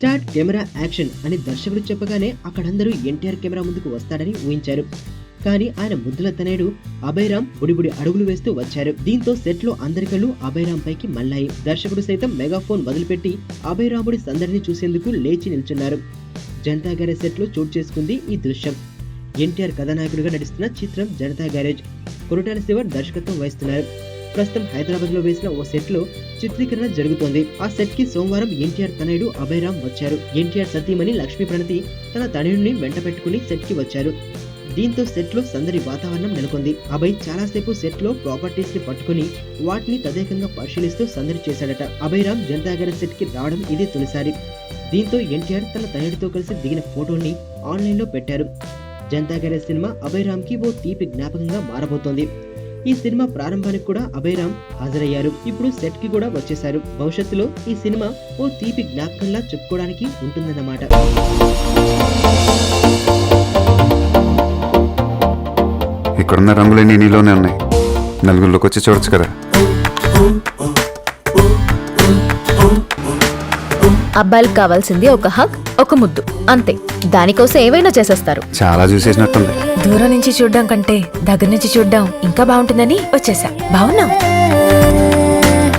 Start camera action అని దర్శకుడు చెప్పగానే అక్కడందరూ ఎన్టీఆర్ కెమెరా ముందుకు వస్తాడని ఊహించారు. కానీ ఆయన ముద్దుల తనయుడు అభయరామ్ బుడిబుడి అడుగులు వేస్తూ వచ్చారు. దీంతో సెట్ లో అందరి కళ్ళు అభయరామ్ పైకి మళ్ళాయి. దర్శకుడు సైతం మెగాఫోన్ వదిలిపెట్టి అభయరాముడి సందడిని చూసేందుకు లేచి నిల్చున్నారు. జనతా గ్యారేజ్ సెట్ లో చోటు చేసుకుంది ఈ దృశ్యం. ఎన్టీఆర్ కథానాయకుడిగా నటిస్తున్న చిత్రం జనతా గ్యారేజ్. కొరటాల శివ దర్శకత్వం వహిస్తున్నారు. ప్రస్తుతం హైదరాబాద్ లో వేసిన ఓ సెట్ లో చిత్రీకరణ జరుగుతోంది. ఆ సెట్ కి సోమవారం ఎన్టీఆర్ తనయుడు అభయరామ్ వచ్చారు. ఎన్టీఆర్ సతీమణి లక్ష్మీ ప్రణతి తన తనయుడిని వెంట పెట్టుకుని సెట్ కి వచ్చారు. దీంతో సెట్ లో సందడి వాతావరణం నెలకొంది. అభయ్ చాలాసేపు సెట్ లో ప్రాపర్టీస్ ని పట్టుకుని వాటిని తదేకంగా పరిశీలిస్తూ సందడి చేశాడట. అభయరామ్ జనతా గ్యారేజ్ సెట్ కి రావడం ఇదే తొలిసారి. దీంతో ఎన్టీఆర్ తన తనయుడితో కలిసి దిగిన ఫోటోల్ని ఆన్లైన్ లో పెట్టారు. జనతా గ్యారేజ్ సినిమా అభయరామ్ కి ఓ తీపి జ్ఞాపకంగా మారబోతోంది. ఈ సినిమా ప్రారంభానికి కూడా అభయరామ్ హాజరయ్యారు. ఇప్పుడు సెట్ కి కూడా వచ్చేశారు. భవిష్యత్తులో ఈ సినిమా ఓ తీపి జ్ఞాపకంలా చెప్పుకోవడానికి ఉంటుందన్నమాట. ఇక్కడున్న రంగులన్నీ నీలోనే ఉన్నాయి. నలుగురిలోకి వచ్చి చూడొచ్చు కదా. అబ్బాయిలకు కావాల్సింది ఒక హగ్, ఒక ముద్దు, అంతే. దానికోసం ఏవైనా చేసేస్తారు. చాలా చూసేసినట్టుంది. దూరం నుంచి చూడడం కంటే దగ్గర నుంచి చూడడం ఇంకా బాగుంటుందని వచ్చేసా. బాగున్నావు.